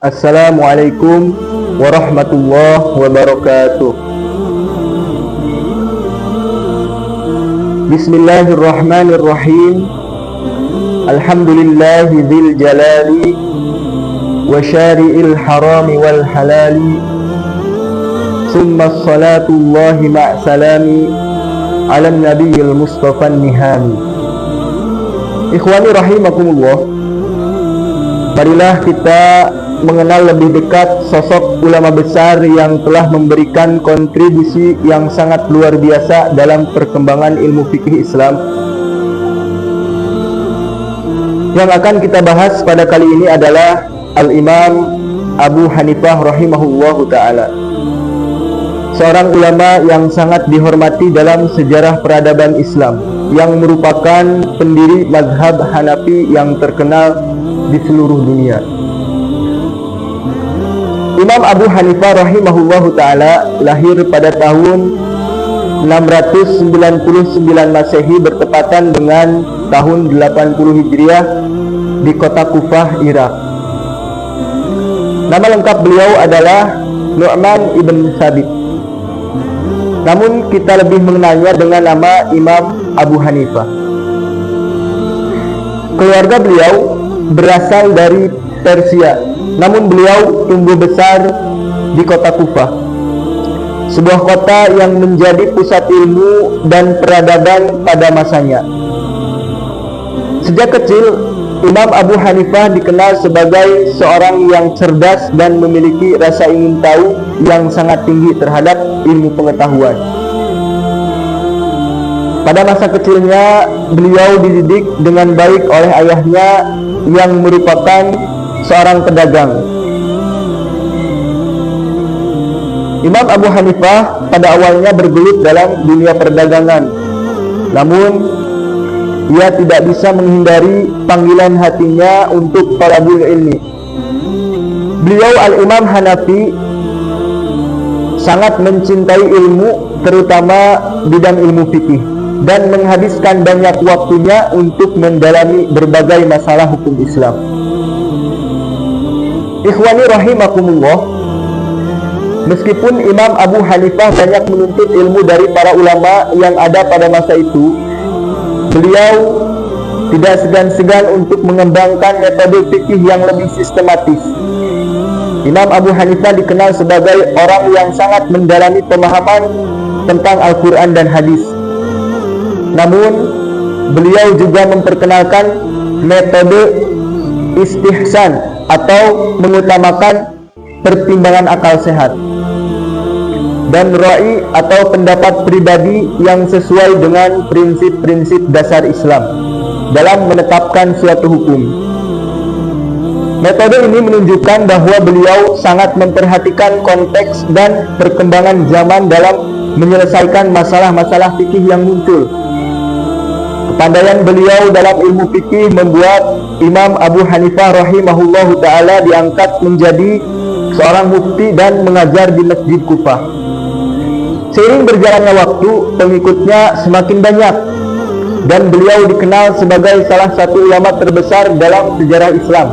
Assalamualaikum warahmatullahi wabarakatuh. Bismillahirrahmanirrahim. Alhamdulillahi dzil jalali wa syari'il harami wal halali. Summa salatullahi ma'salami ala nabiyil mustafan nihami. Ikhwani rahimakumullah, marilah kita mengenal lebih dekat sosok ulama besar yang telah memberikan kontribusi yang sangat luar biasa dalam perkembangan ilmu fikih Islam. Yang akan kita bahas pada kali ini adalah Al-Imam Abu Hanifah rahimahullahu ta'ala, seorang ulama yang sangat dihormati dalam sejarah peradaban Islam, yang merupakan pendiri mazhab Hanafi yang terkenal di seluruh dunia. Imam Abu Hanifah rahimahullahu ta'ala lahir pada tahun 699 Masehi bertepatan dengan tahun 80 Hijriah di kota Kufah, Irak. Nama lengkap beliau adalah Nu'man ibn Thabit, namun kita lebih mengenalnya dengan nama Imam Abu Hanifah. Keluarga beliau berasal dari Persia, namun beliau tumbuh besar di kota Kufah, sebuah kota yang menjadi pusat ilmu dan peradaban pada masanya. Sejak kecil, Imam Abu Hanifah dikenal sebagai seorang yang cerdas dan memiliki rasa ingin tahu yang sangat tinggi terhadap ilmu pengetahuan. Pada masa kecilnya, beliau dididik dengan baik oleh ayahnya yang merupakan seorang pedagang. Imam Abu Hanifah pada awalnya bergelut dalam dunia perdagangan, namun ia tidak bisa menghindari panggilan hatinya untuk talabul ilmi. Beliau Al-Imam Hanafi sangat mencintai ilmu, terutama bidang ilmu fikih, dan menghabiskan banyak waktunya untuk mendalami berbagai masalah hukum Islam. Ikhwani rahimakumullah, meskipun Imam Abu Hanifah banyak menuntut ilmu dari para ulama yang ada pada masa itu, beliau tidak segan-segan untuk mengembangkan metode fikih yang lebih sistematis. Imam Abu Hanifah dikenal sebagai orang yang sangat mendalami pemahaman tentang Al-Quran dan hadis. Namun, beliau juga memperkenalkan metode istihsan atau mengutamakan pertimbangan akal sehat, dan ra'i atau pendapat pribadi yang sesuai dengan prinsip-prinsip dasar Islam dalam menetapkan suatu hukum. Metode ini menunjukkan bahwa beliau sangat memperhatikan konteks dan perkembangan zaman dalam menyelesaikan masalah-masalah fikih yang muncul. Kepandaian beliau dalam ilmu fikih membuat Imam Abu Hanifah rahimahullahu ta'ala diangkat menjadi seorang mufti dan mengajar di Masjid Kufah. Seiring berjalannya waktu, pengikutnya semakin banyak, dan beliau dikenal sebagai salah satu ulama terbesar dalam sejarah Islam.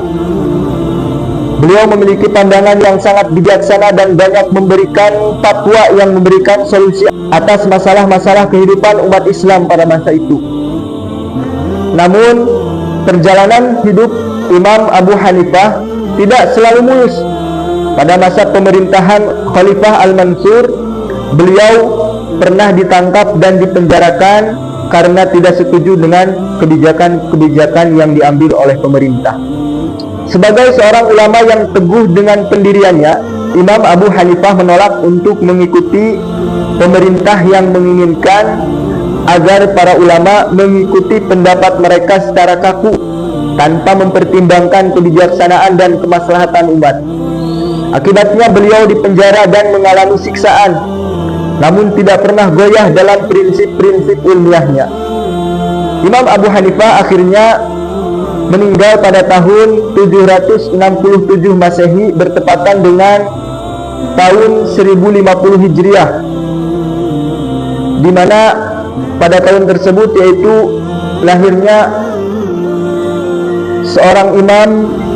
Beliau memiliki pandangan yang sangat bijaksana dan banyak memberikan fatwa yang memberikan solusi atas masalah-masalah kehidupan umat Islam pada masa itu. Namun, perjalanan hidup Imam Abu Hanifah tidak selalu mulus. Pada masa pemerintahan Khalifah Al-Mansur, beliau pernah ditangkap dan dipenjarakan karena tidak setuju dengan kebijakan-kebijakan yang diambil oleh pemerintah. Sebagai seorang ulama yang teguh dengan pendiriannya, Imam Abu Hanifah menolak untuk mengikuti pemerintah yang menginginkan agar para ulama mengikuti pendapat mereka secara kaku tanpa mempertimbangkan kebijaksanaan dan kemaslahatan umat. Akibatnya beliau dipenjara dan mengalami siksaan, namun tidak pernah goyah dalam prinsip-prinsip ilmiahnya. Imam Abu Hanifah akhirnya meninggal pada tahun 767 Masehi bertepatan dengan tahun 1050 Hijriah, di mana pada tahun tersebut yaitu lahirnya seorang imam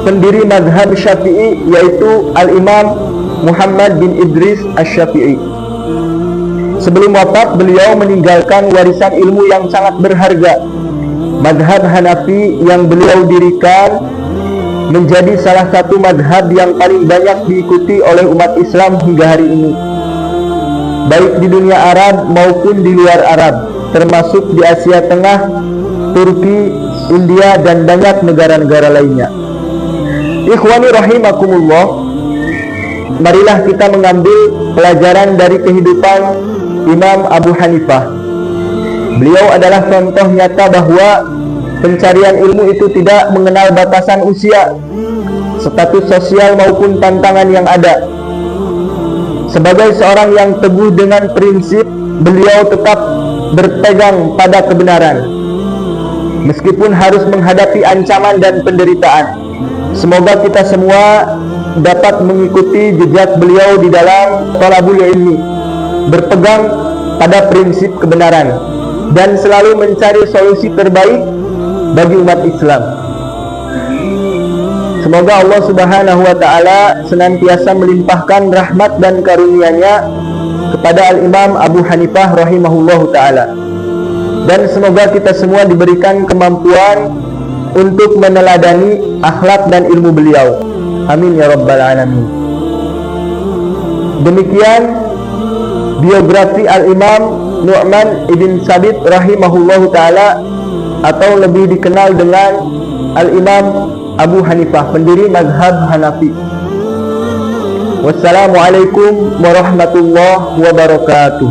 pendiri mazhab Syafi'i, yaitu Al-Imam Muhammad bin Idris Asy-Syafi'i. Sebelum wafat, beliau meninggalkan warisan ilmu yang sangat berharga. Mazhab Hanafi yang beliau dirikan menjadi salah satu mazhab yang paling banyak diikuti oleh umat Islam hingga hari ini, baik di dunia Arab maupun di luar Arab, termasuk di Asia Tengah, Turki, India, dan banyak negara-negara lainnya. Ikhwani rahimakumullah, marilah kita mengambil pelajaran dari kehidupan Imam Abu Hanifah. Beliau adalah contoh nyata bahwa pencarian ilmu itu tidak mengenal batasan usia, status sosial maupun tantangan yang ada. Sebagai seorang yang teguh dengan prinsip, beliau tetap berpegang pada kebenaran, meskipun harus menghadapi ancaman dan penderitaan. Semoga kita semua dapat mengikuti jejak beliau di dalam thalabul ilmi, berpegang pada prinsip kebenaran, dan selalu mencari solusi terbaik bagi umat Islam. Semoga Allah Subhanahu wa Ta'ala senantiasa melimpahkan rahmat dan karunia-Nya kepada Al-Imam Abu Hanifah rahimahullahu ta'ala, dan semoga kita semua diberikan kemampuan untuk meneladani akhlak dan ilmu beliau. Amin ya rabbal alamin. Demikian biografi Al-Imam Nu'man ibn Sabit rahimahullahu ta'ala, atau lebih dikenal dengan Al-Imam Abu Hanifah, pendiri mazhab Hanafi. Wassalamualaikum warahmatullahi wabarakatuh.